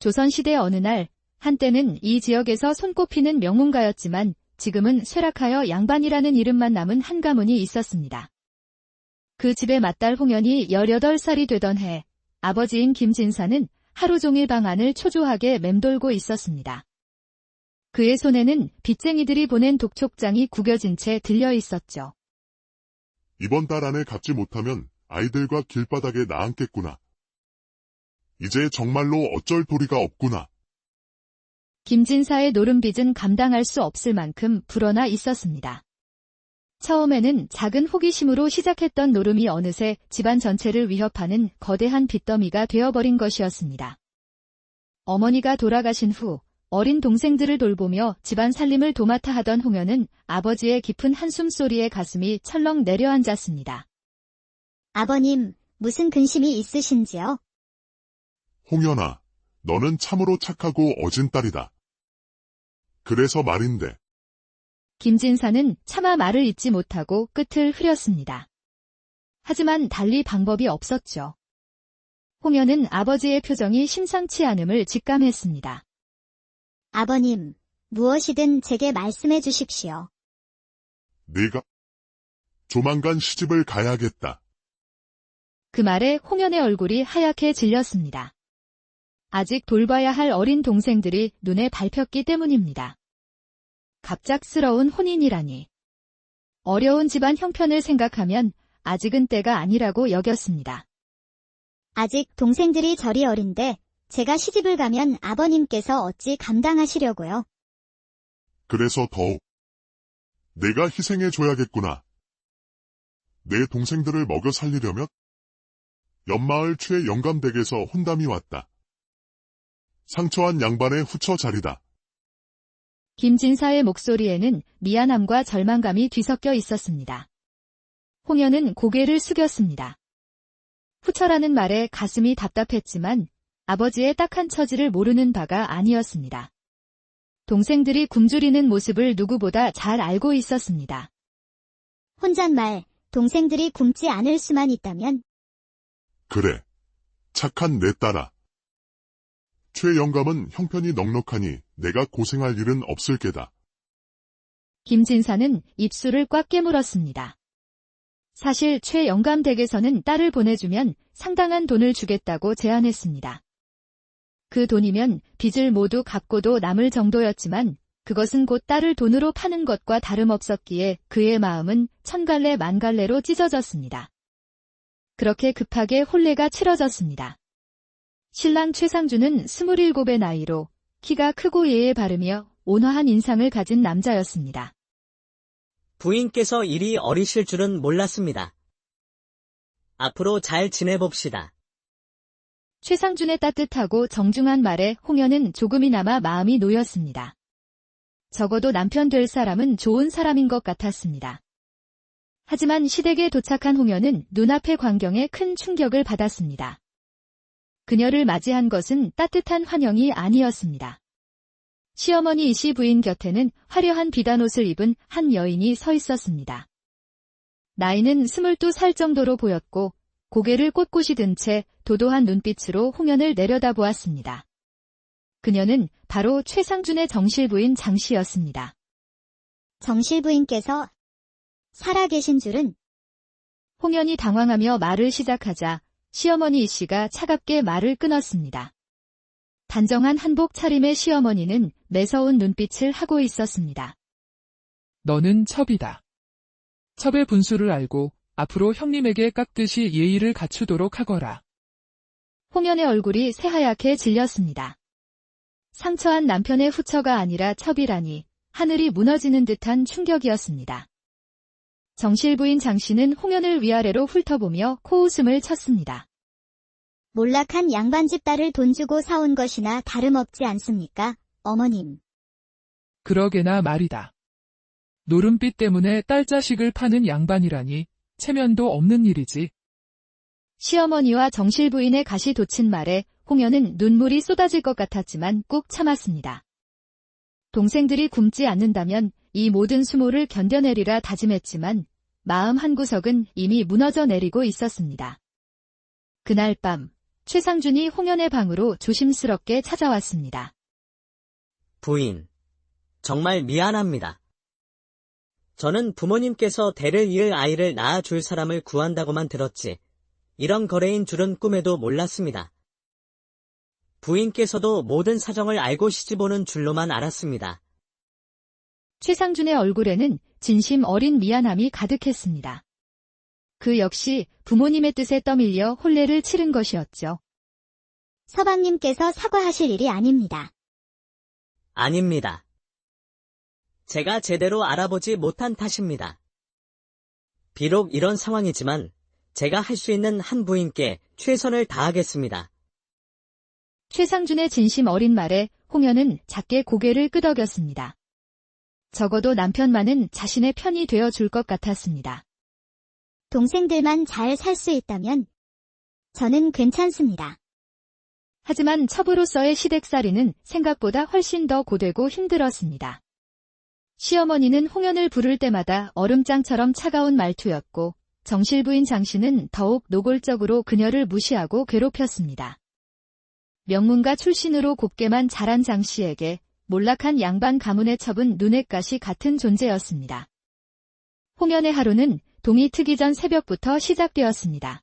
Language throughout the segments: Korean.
조선시대 어느 날, 한때는 이 지역에서 손꼽히는 명문가였지만 지금은 쇠락하여 양반이라는 이름만 남은 한 가문이 있었습니다. 그 집의 맏딸 홍연이 18살이 되던 해, 아버지인 김진사는 하루 종일 방 안을 초조하게 맴돌고 있었습니다. 그의 손에는 빚쟁이들이 보낸 독촉장이 구겨진 채 들려 있었죠. 이번 달 안에 갚지 못하면 아이들과 길바닥에 나앉겠구나. 이제 정말로 어쩔 도리가 없구나. 김진사의 노름빚은 감당할 수 없을 만큼 불어나 있었습니다. 처음에는 작은 호기심으로 시작했던 노름이 어느새 집안 전체를 위협하는 거대한 빚더미가 되어버린 것이었습니다. 어머니가 돌아가신 후 어린 동생들을 돌보며 집안 살림을 도맡아 하던 홍연은 아버지의 깊은 한숨소리에 가슴이 철렁 내려앉았습니다. 아버님, 무슨 근심이 있으신지요? 홍연아, 너는 참으로 착하고 어진 딸이다. 그래서 말인데. 김진사는 차마 말을 잇지 못하고 끝을 흐렸습니다. 하지만 달리 방법이 없었죠. 홍연은 아버지의 표정이 심상치 않음을 직감했습니다. 아버님, 무엇이든 제게 말씀해 주십시오. 네가 조만간 시집을 가야겠다. 그 말에 홍연의 얼굴이 하얗게 질렸습니다. 아직 돌봐야 할 어린 동생들이 눈에 밟혔기 때문입니다. 갑작스러운 혼인이라니. 어려운 집안 형편을 생각하면 아직은 때가 아니라고 여겼습니다. 아직 동생들이 저리 어린데 제가 시집을 가면 아버님께서 어찌 감당하시려고요? 그래서 더욱 내가 희생해줘야겠구나. 내 동생들을 먹여 살리려면 옆마을 최영감댁에서 혼담이 왔다. 상처한 양반의 후처 자리다. 김진사의 목소리에는 미안함과 절망감이 뒤섞여 있었습니다. 홍연은 고개를 숙였습니다. 후처라는 말에 가슴이 답답했지만 아버지의 딱한 처지를 모르는 바가 아니었습니다. 동생들이 굶주리는 모습을 누구보다 잘 알고 있었습니다. 혼잣말, 동생들이 굶지 않을 수만 있다면? 그래, 착한 내 딸아. 최 영감은 형편이 넉넉하니 내가 고생할 일은 없을 게다. 김진사는 입술을 꽉 깨물었습니다. 사실 최 영감 댁에서는 딸을 보내주면 상당한 돈을 주겠다고 제안했습니다. 그 돈이면 빚을 모두 갚고도 남을 정도였지만 그것은 곧 딸을 돈으로 파는 것과 다름없었기에 그의 마음은 천갈래 만갈래로 찢어졌습니다. 그렇게 급하게 혼례가 치러졌습니다. 신랑 최상주는 27의 나이로 키가 크고 예에 바르며 온화한 인상을 가진 남자였습니다. 부인께서 이리 어리실 줄은 몰랐습니다. 앞으로 잘 지내봅시다. 최상준의 따뜻하고 정중한 말에 홍연은 조금이나마 마음이 놓였습니다. 적어도 남편 될 사람은 좋은 사람인 것 같았습니다. 하지만 시댁에 도착한 홍연은 눈앞의 광경에 큰 충격을 받았습니다. 그녀를 맞이한 것은 따뜻한 환영이 아니었습니다. 시어머니이시 부인 곁에는 화려한 비단옷을 입은 한 여인이 서 있었습니다. 나이는 22살 정도로 보였고 고개를 꼿꼿이 든 채 도도한 눈빛으로 홍연을 내려다보았습니다. 그녀는 바로 최상준의 정실부인 장씨였습니다. 정실부인께서 살아계신 줄은? 홍연이 당황하며 말을 시작하자 시어머니 이씨가 차갑게 말을 끊었습니다. 단정한 한복 차림의 시어머니는 매서운 눈빛을 하고 있었습니다. 너는 첩이다. 첩의 분수를 알고 앞으로 형님에게 깍듯이 예의를 갖추도록 하거라. 홍연의 얼굴이 새하얗게 질렸습니다. 상처한 남편의 후처가 아니라 첩이라니 하늘이 무너지는 듯한 충격이었습니다. 정실부인 장씨는 홍연을 위아래로 훑어보며 코웃음을 쳤습니다. 몰락한 양반집 딸을 돈 주고 사온 것이나 다름없지 않습니까, 어머님? 그러게나 말이다. 노름빚 때문에 딸 자식을 파는 양반이라니 체면도 없는 일이지. 시어머니와 정실부인의 가시 돋친 말에 홍연은 눈물이 쏟아질 것 같았지만 꾹 참았습니다. 동생들이 굶지 않는다면 이 모든 수모를 견뎌내리라 다짐했지만 마음 한구석은 이미 무너져 내리고 있었습니다. 그날 밤 최상준이 홍연의 방으로 조심스럽게 찾아왔습니다. 부인, 정말 미안합니다. 저는 부모님께서 대를 이을 아이를 낳아줄 사람을 구한다고만 들었지, 이런 거래인 줄은 꿈에도 몰랐습니다. 부인께서도 모든 사정을 알고 시집오는 줄로만 알았습니다. 최상준의 얼굴에는 진심 어린 미안함이 가득했습니다. 그 역시 부모님의 뜻에 떠밀려 혼례를 치른 것이었죠. 서방님께서 사과하실 일이 아닙니다. 아닙니다. 제가 제대로 알아보지 못한 탓입니다. 비록 이런 상황이지만 제가 할 수 있는 한 부인께 최선을 다하겠습니다. 최상준의 진심 어린 말에 홍연은 작게 고개를 끄덕였습니다. 적어도 남편만은 자신의 편이 되어줄 것 같았습니다. 동생들만 잘 살 수 있다면 저는 괜찮습니다. 하지만 첩으로서의 시댁살이는 생각보다 훨씬 더 고되고 힘들었습니다. 시어머니는 홍연을 부를 때마다 얼음장처럼 차가운 말투였고 정실부인 장씨는 더욱 노골적으로 그녀를 무시하고 괴롭혔습니다. 명문가 출신으로 곱게만 자란 장씨에게 몰락한 양반 가문의 첩은 눈엣 가시 같은 존재였습니다. 홍연의 하루는 동이 트기 전 새벽부터 시작되었습니다.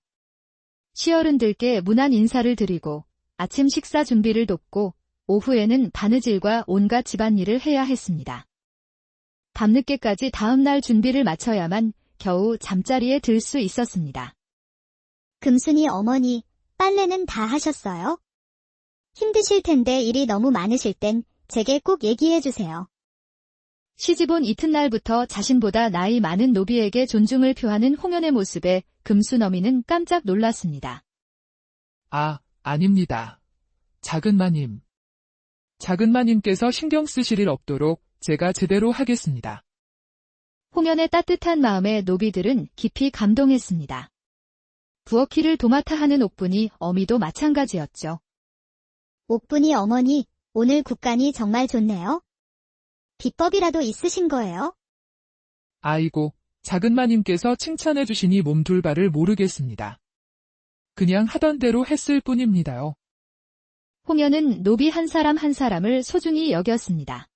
시어른들께 문안 인사를 드리고 아침 식사 준비를 돕고 오후에는 바느질과 온갖 집안일을 해야 했습니다. 밤늦게까지 다음날 준비를 마쳐야만 겨우 잠자리에 들 수 있었습니다. 금순이 어머니, 빨래는 다 하셨어요? 힘드실 텐데 일이 너무 많으실 땐 제게 꼭 얘기해 주세요. 시집온 이튿날부터 자신보다 나이 많은 노비에게 존중을 표하는 홍연의 모습에 금순 어미는 깜짝 놀랐습니다. 아, 아닙니다. 작은마님. 작은마님께서 신경 쓰실 일 없도록 제가 제대로 하겠습니다. 홍연의 따뜻한 마음에 노비들은 깊이 감동했습니다. 부엌일을 도맡아 하는 옥분이 어미도 마찬가지였죠. 옥분이 어머니, 오늘 국간이 정말 좋네요. 비법이라도 있으신 거예요? 아이고, 작은마님께서 칭찬해 주시니 몸둘 바를 모르겠습니다. 그냥 하던 대로 했을 뿐입니다요. 홍연은 노비 한 사람 한 사람을 소중히 여겼습니다.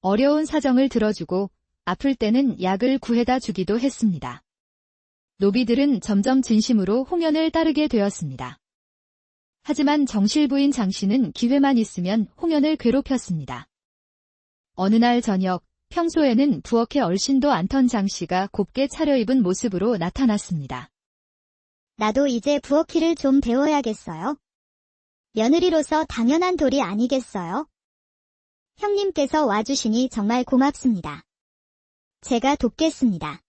어려운 사정을 들어주고 아플 때는 약을 구해다 주기도 했습니다. 노비들은 점점 진심으로 홍연을 따르게 되었습니다. 하지만 정실부인 장씨는 기회만 있으면 홍연을 괴롭혔습니다. 어느 날 저녁, 평소에는 부엌에 얼씬도 않던 장씨가 곱게 차려입은 모습으로 나타났습니다. 나도 이제 부엌일을 좀 배워야겠어요. 며느리로서 당연한 도리 아니겠어요? 형님께서 와주시니 정말 고맙습니다. 제가 돕겠습니다.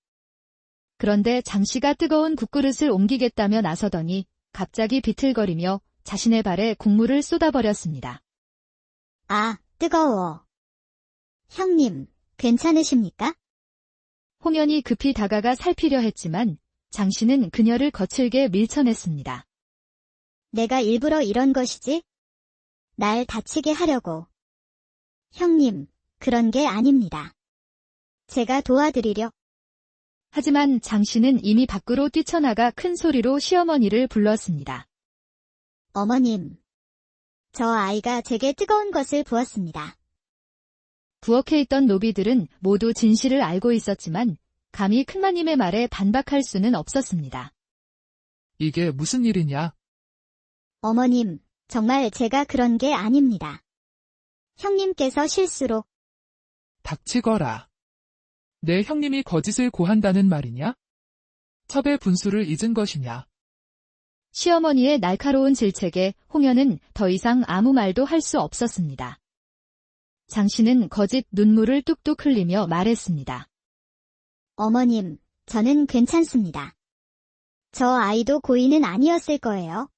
그런데 장씨가 뜨거운 국그릇을 옮기겠다며 나서더니 갑자기 비틀거리며 자신의 발에 국물을 쏟아버렸습니다. 아, 뜨거워. 형님, 괜찮으십니까? 홍연이 급히 다가가 살피려 했지만 장씨는 그녀를 거칠게 밀쳐냈습니다. 내가 일부러 이런 것이지? 날 다치게 하려고. 형님, 그런 게 아닙니다. 제가 도와드리려. 하지만 장씨는 이미 밖으로 뛰쳐나가 큰 소리로 시어머니를 불렀습니다. 어머님, 저 아이가 제게 뜨거운 것을 부었습니다. 부엌에 있던 노비들은 모두 진실을 알고 있었지만 감히 큰마님의 말에 반박할 수는 없었습니다. 이게 무슨 일이냐? 어머님, 정말 제가 그런 게 아닙니다. 형님께서 실수로. 닥치거라. 내 형님이 거짓을 고한다는 말이냐? 첩의 분수를 잊은 것이냐? 시어머니의 날카로운 질책에 홍연은 더 이상 아무 말도 할 수 없었습니다. 장씨는 거짓 눈물을 뚝뚝 흘리며 말했습니다. 어머님, 저는 괜찮습니다. 저 아이도 고의는 아니었을 거예요.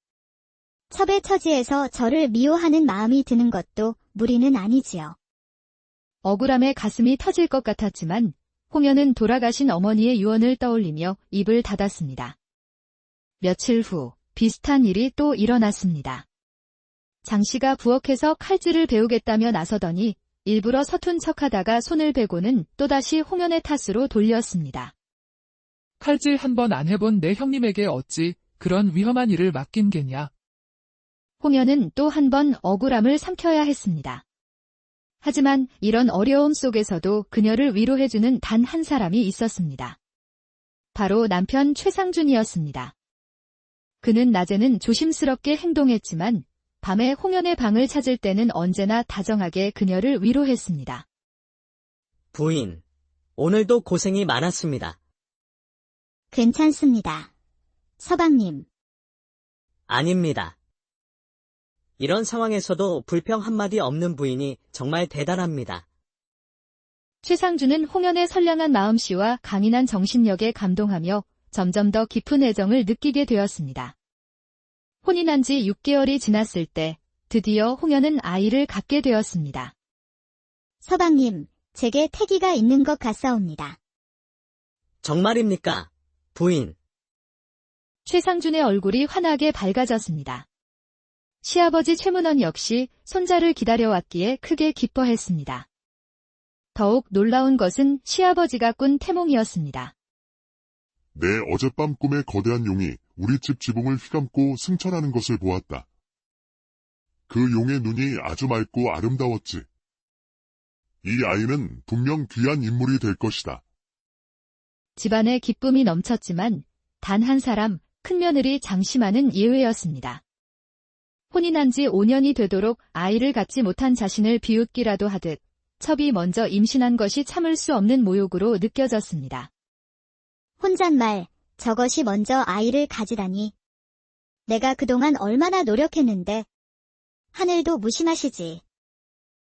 첩의 처지에서 저를 미워하는 마음이 드는 것도 무리는 아니지요. 억울함에 가슴이 터질 것 같았지만 홍연은 돌아가신 어머니의 유언을 떠올리며 입을 닫았습니다. 며칠 후 비슷한 일이 또 일어났습니다. 장씨가 부엌에서 칼질을 배우겠다며 나서더니 일부러 서툰 척하다가 손을 베고는 또다시 홍연의 탓으로 돌렸습니다. 칼질 한 번 안 해본 내 형님에게 어찌 그런 위험한 일을 맡긴 게냐? 홍연은 또 한 번 억울함을 삼켜야 했습니다. 하지만 이런 어려움 속에서도 그녀를 위로해주는 단 한 사람이 있었습니다. 바로 남편 최상준이었습니다. 그는 낮에는 조심스럽게 행동했지만 밤에 홍연의 방을 찾을 때는 언제나 다정하게 그녀를 위로했습니다. 부인, 오늘도 고생이 많았습니다. 괜찮습니다. 서방님, 아닙니다. 이런 상황에서도 불평 한마디 없는 부인이 정말 대단합니다. 최상준은 홍연의 선량한 마음씨와 강인한 정신력에 감동하며 점점 더 깊은 애정을 느끼게 되었습니다. 혼인한 지 6개월이 지났을 때 드디어 홍연은 아이를 갖게 되었습니다. 서방님, 제게 태기가 있는 것 같사옵니다. 정말입니까, 부인? 최상준의 얼굴이 환하게 밝아졌습니다. 시아버지 최문원 역시 손자를 기다려왔기에 크게 기뻐했습니다. 더욱 놀라운 것은 시아버지가 꾼 태몽이었습니다. 내 어젯밤 꿈에 거대한 용이 우리 집 지붕을 휘감고 승천하는 것을 보았다. 그 용의 눈이 아주 맑고 아름다웠지. 이 아이는 분명 귀한 인물이 될 것이다. 집안에 기쁨이 넘쳤지만 단 한 사람, 큰며느리 장심하는 예외였습니다. 혼인한 지 5년이 되도록 아이를 갖지 못한 자신을 비웃기라도 하듯 첩이 먼저 임신한 것이 참을 수 없는 모욕으로 느껴졌습니다. 혼잣말, 저것이 먼저 아이를 가지다니. 내가 그동안 얼마나 노력했는데. 하늘도 무심하시지.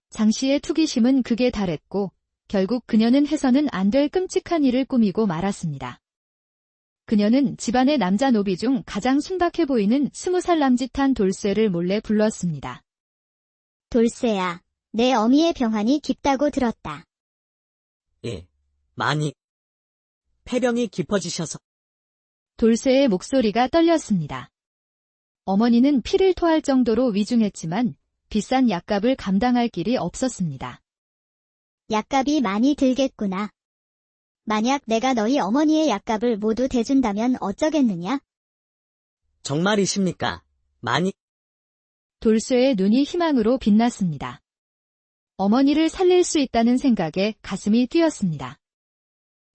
장씨의 투기심은 극에 달했고 결국 그녀는 해서는 안 될 끔찍한 일을 꾸미고 말았습니다. 그녀는 집안의 남자 노비 중 가장 순박해 보이는 20살 남짓한 돌쇠를 몰래 불렀습니다. 돌쇠야, 내 어미의 병환이 깊다고 들었다. 예, 많이. 폐병이 깊어지셔서. 돌쇠의 목소리가 떨렸습니다. 어머니는 피를 토할 정도로 위중했지만 비싼 약값을 감당할 길이 없었습니다. 약값이 많이 들겠구나. 만약 내가 너희 어머니의 약값을 모두 대준다면 어쩌겠느냐? 정말이십니까? 많이. 돌쇠의 눈이 희망으로 빛났습니다. 어머니를 살릴 수 있다는 생각에 가슴이 뛰었습니다.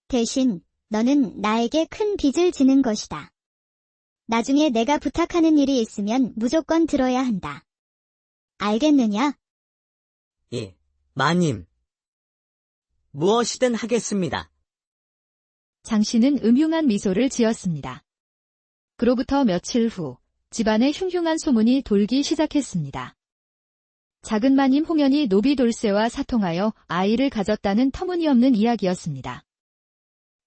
대신 너는 나에게 큰 빚을 지는 것이다. 나중에 내가 부탁하는 일이 있으면 무조건 들어야 한다. 알겠느냐? 예, 마님. 무엇이든 하겠습니다. 장씨는 음흉한 미소를 지었습니다. 그로부터 며칠 후 집안에 흉흉한 소문이 돌기 시작했습니다. 작은 마님 홍연이 노비 돌쇠와 사통하여 아이를 가졌다는 터무니없는 이야기였습니다.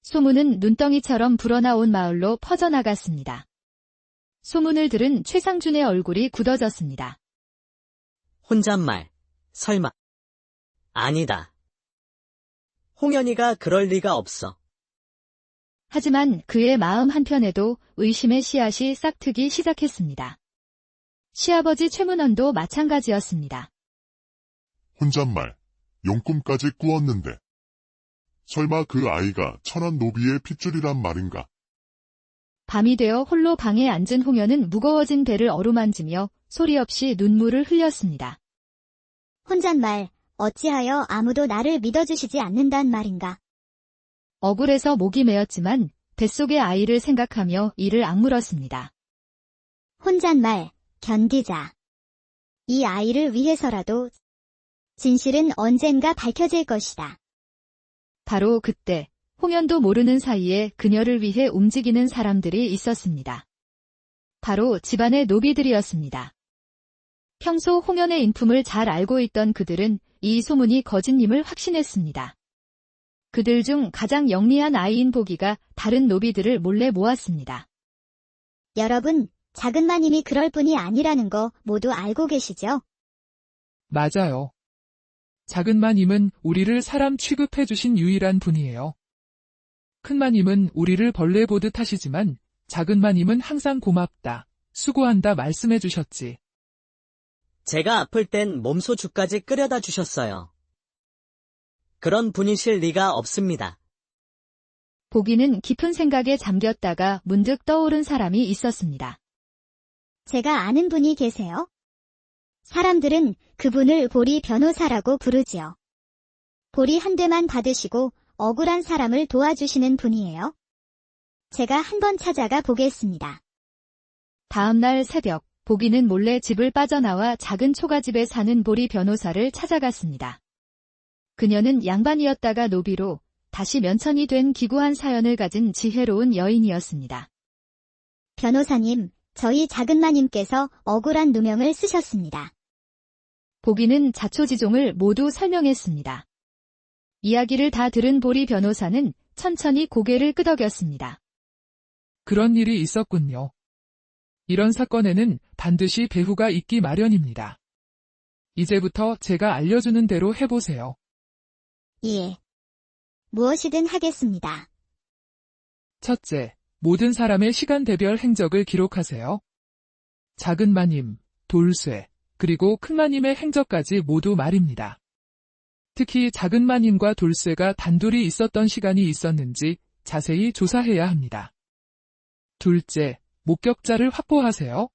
소문은 눈덩이처럼 불어나온 마을로 퍼져나갔습니다. 소문을 들은 최상준의 얼굴이 굳어졌습니다. 혼잣말. 설마. 아니다. 홍연이가 그럴 리가 없어. 하지만 그의 마음 한편에도 의심의 씨앗이 싹트기 시작했습니다. 시아버지 최문원도 마찬가지였습니다. 혼잣말, 용꿈까지 꾸었는데. 설마 그 아이가 천한 노비의 핏줄이란 말인가? 밤이 되어 홀로 방에 앉은 홍연은 무거워진 배를 어루만지며 소리 없이 눈물을 흘렸습니다. 혼잣말, 어찌하여 아무도 나를 믿어주시지 않는단 말인가? 억울해서 목이 메었지만 뱃속의 아이를 생각하며 이를 악물었습니다. 혼잣말, 견디자. 이 아이를 위해서라도 진실은 언젠가 밝혀질 것이다. 바로 그때 홍연도 모르는 사이에 그녀를 위해 움직이는 사람들이 있었습니다. 바로 집안의 노비들이었습니다. 평소 홍연의 인품을 잘 알고 있던 그들은 이 소문이 거짓임을 확신했습니다. 그들 중 가장 영리한 아이인 보기가 다른 노비들을 몰래 모았습니다. 여러분, 작은 마님이 그럴 뿐이 아니라는 거 모두 알고 계시죠? 맞아요. 작은 마님은 우리를 사람 취급해주신 유일한 분이에요. 큰 마님은 우리를 벌레 보듯 하시지만 작은 마님은 항상 고맙다, 수고한다 말씀해주셨지. 제가 아플 땐 몸소주까지 끓여다 주셨어요. 그런 분이실 리가 없습니다. 보기는 깊은 생각에 잠겼다가 문득 떠오른 사람이 있었습니다. 제가 아는 분이 계세요? 사람들은 그분을 보리 변호사라고 부르지요. 보리 한 대만 받으시고 억울한 사람을 도와주시는 분이에요. 제가 한번 찾아가 보겠습니다. 다음 날 새벽, 보기는 몰래 집을 빠져나와 작은 초가집에 사는 보리 변호사를 찾아갔습니다. 그녀는 양반이었다가 노비로 다시 면천이 된 기구한 사연을 가진 지혜로운 여인이었습니다. 변호사님, 저희 작은 마님께서 억울한 누명을 쓰셨습니다. 보기는 자초지종을 모두 설명했습니다. 이야기를 다 들은 보리 변호사는 천천히 고개를 끄덕였습니다. 그런 일이 있었군요. 이런 사건에는 반드시 배후가 있기 마련입니다. 이제부터 제가 알려주는 대로 해보세요. 예. 무엇이든 하겠습니다. 첫째, 모든 사람의 시간대별 행적을 기록하세요. 작은 마님, 돌쇠, 그리고 큰 마님의 행적까지 모두 말입니다. 특히 작은 마님과 돌쇠가 단둘이 있었던 시간이 있었는지 자세히 조사해야 합니다. 둘째, 목격자를 확보하세요.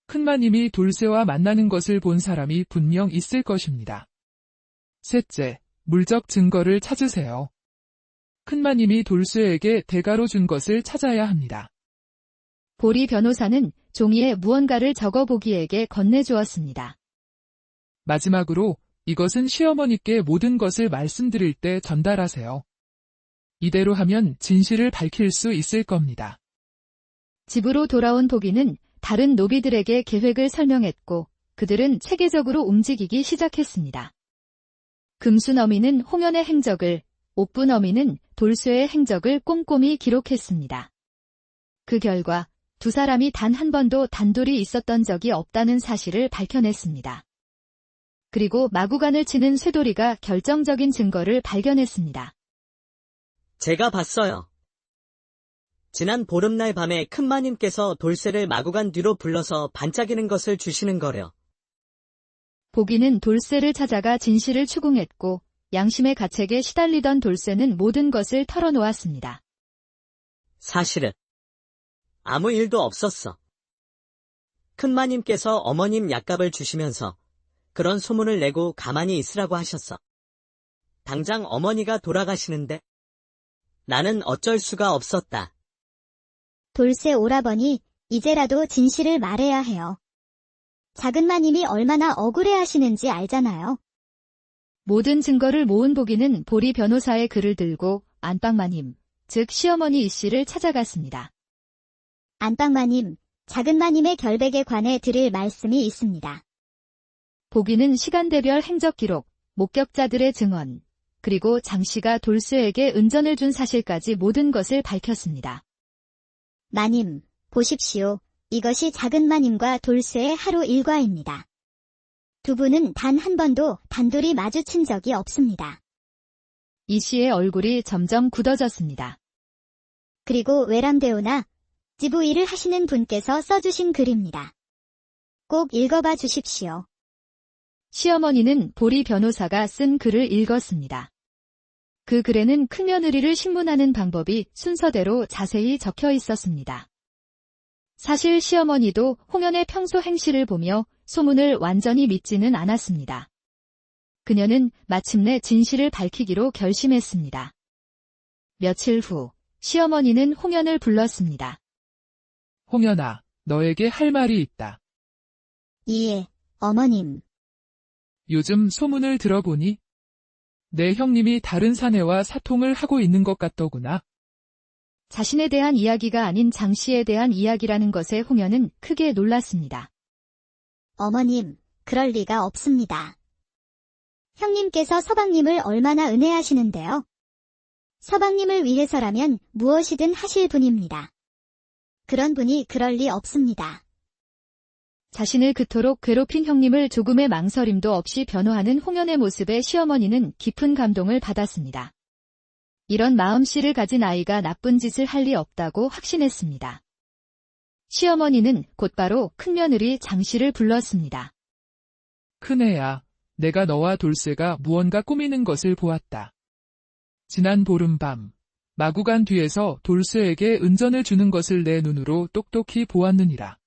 큰 마님이 돌쇠와 만나는 것을 본 사람이 분명 있을 것입니다. 셋째, 물적 증거를 찾으세요. 큰 마님이 돌쇠에게 대가로 준 것을 찾아야 합니다. 보리 변호사는 종이에 무언가를 적어보기에게 건네주었습니다. 마지막으로 이것은 시어머니께 모든 것을 말씀드릴 때 전달하세요. 이대로 하면 진실을 밝힐 수 있을 겁니다. 집으로 돌아온 보기는 다른 노비들에게 계획을 설명했고 그들은 체계적으로 움직이기 시작했습니다. 금순 어미는 홍연의 행적을, 옥분 어미는 돌쇠의 행적을 꼼꼼히 기록했습니다. 그 결과 두 사람이 단 한 번도 단둘이 있었던 적이 없다는 사실을 밝혀냈습니다. 그리고 마구간을 치는 쇠돌이가 결정적인 증거를 발견했습니다. 제가 봤어요. 지난 보름날 밤에 큰마님께서 돌쇠를 마구간 뒤로 불러서 반짝이는 것을 주시는 거려. 보기는 돌쇠를 찾아가 진실을 추궁했고 양심의 가책에 시달리던 돌쇠는 모든 것을 털어놓았습니다. 사실은 아무 일도 없었어. 큰마님께서 어머님 약값을 주시면서 그런 소문을 내고 가만히 있으라고 하셨어. 당장 어머니가 돌아가시는데 나는 어쩔 수가 없었다. 돌쇠 오라버니, 이제라도 진실을 말해야 해요. 작은 마님이 얼마나 억울해하시는지 알잖아요. 모든 증거를 모은 보기는 보리 변호사의 글을 들고 안방마님, 즉 시어머니 이씨를 찾아갔습니다. 안방마님, 작은 마님의 결백에 관해 드릴 말씀이 있습니다. 보기는 시간대별 행적 기록, 목격자들의 증언, 그리고 장씨가 돌쇠에게 은전을 준 사실까지 모든 것을 밝혔습니다. 마님, 보십시오. 이것이 작은 마님과 돌쇠의 하루 일과입니다. 두 분은 단 한 번도 단둘이 마주친 적이 없습니다. 이 씨의 얼굴이 점점 굳어졌습니다. 그리고 외람되오나 지부 일을 하시는 분께서 써주신 글입니다. 꼭 읽어봐 주십시오. 시어머니는 보리 변호사가 쓴 글을 읽었습니다. 그 글에는 큰며느리를 신문하는 방법이 순서대로 자세히 적혀 있었습니다. 사실 시어머니도 홍연의 평소 행실을 보며 소문을 완전히 믿지는 않았습니다. 그녀는 마침내 진실을 밝히기로 결심했습니다. 며칠 후 시어머니는 홍연을 불렀습니다. 홍연아, 너에게 할 말이 있다. 예, 어머님. 요즘 소문을 들어보니 내 형님이 다른 사내와 사통을 하고 있는 것 같더구나. 자신에 대한 이야기가 아닌 장 씨에 대한 이야기라는 것에 홍연은 크게 놀랐습니다. 어머님, 그럴 리가 없습니다. 형님께서 서방님을 얼마나 은혜하시는데요. 서방님을 위해서라면 무엇이든 하실 분입니다. 그런 분이 그럴 리 없습니다. 자신을 그토록 괴롭힌 형님을 조금의 망설임도 없이 변호하는 홍연의 모습에 시어머니는 깊은 감동을 받았습니다. 이런 마음씨를 가진 아이가 나쁜 짓을 할 리 없다고 확신했습니다. 시어머니는 곧바로 큰며느리 장씨를 불렀습니다. 큰애야, 내가 너와 돌쇠가 무언가 꾸미는 것을 보았다. 지난 보름밤, 마구간 뒤에서 돌쇠에게 은전을 주는 것을 내 눈으로 똑똑히 보았느니라.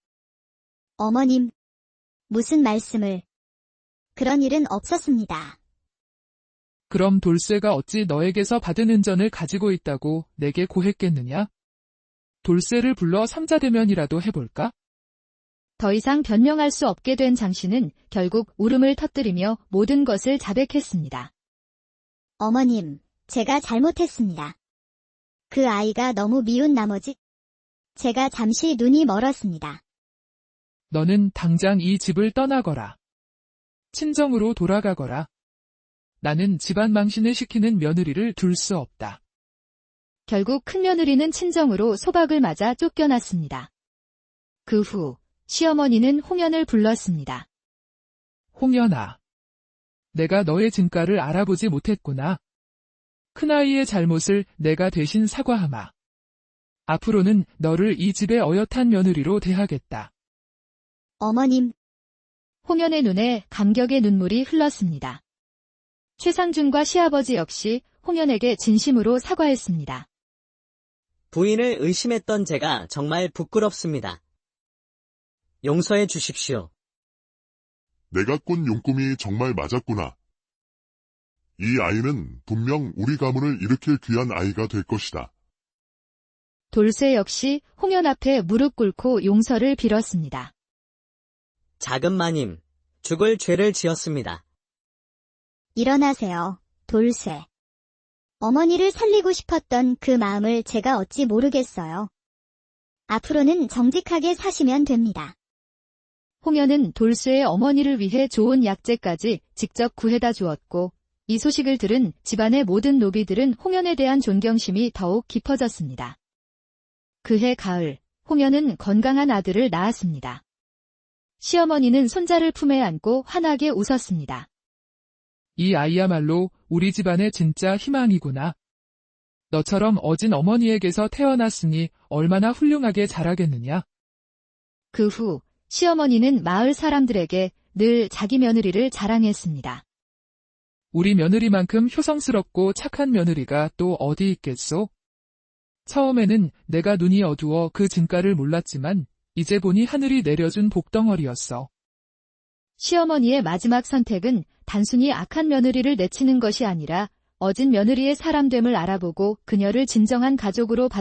어머님, 무슨 말씀을. 그런 일은 없었습니다. 그럼 돌쇠가 어찌 너에게서 받은 은전을 가지고 있다고 내게 고했겠느냐? 돌쇠를 불러 삼자대면이라도 해볼까? 더 이상 변명할 수 없게 된 장씨는 결국 울음을 터뜨리며 모든 것을 자백했습니다. 어머님, 제가 잘못했습니다. 그 아이가 너무 미운 나머지 제가 잠시 눈이 멀었습니다. 너는 당장 이 집을 떠나거라. 친정으로 돌아가거라. 나는 집안 망신을 시키는 며느리를 둘 수 없다. 결국 큰며느리는 친정으로 소박을 맞아 쫓겨났습니다. 그 후 시어머니는 홍연을 불렀습니다. 홍연아. 내가 너의 진가를 알아보지 못했구나. 큰아이의 잘못을 내가 대신 사과하마. 앞으로는 너를 이 집의 어엿한 며느리로 대하겠다. 어머님, 홍연의 눈에 감격의 눈물이 흘렀습니다. 최상준과 시아버지 역시 홍연에게 진심으로 사과했습니다. 부인을 의심했던 제가 정말 부끄럽습니다. 용서해 주십시오. 내가 꾼 용꿈이 정말 맞았구나. 이 아이는 분명 우리 가문을 일으킬 귀한 아이가 될 것이다. 돌쇠 역시 홍연 앞에 무릎 꿇고 용서를 빌었습니다. 작은 마님, 죽을 죄를 지었습니다. 일어나세요, 돌쇠. 어머니를 살리고 싶었던 그 마음을 제가 어찌 모르겠어요. 앞으로는 정직하게 사시면 됩니다. 홍연은 돌쇠의 어머니를 위해 좋은 약재까지 직접 구해다 주었고, 이 소식을 들은 집안의 모든 노비들은 홍연에 대한 존경심이 더욱 깊어졌습니다. 그해 가을, 홍연은 건강한 아들을 낳았습니다. 시어머니는 손자를 품에 안고 환하게 웃었습니다. 이 아이야말로 우리 집안의 진짜 희망이구나. 너처럼 어진 어머니에게서 태어났으니 얼마나 훌륭하게 자라겠느냐. 그 후 시어머니는 마을 사람들에게 늘 자기 며느리를 자랑했습니다. 우리 며느리만큼 효성스럽고 착한 며느리가 또 어디 있겠소? 처음에는 내가 눈이 어두워 그 진가를 몰랐지만 이제 보니 하늘이 내려준 복덩어리였어. 시어머니의 마지막 선택은 단순히 악한 며느리를 내치는 것이 아니라 어진 며느리의 사람됨을 알아보고 그녀를 진정한 가족으로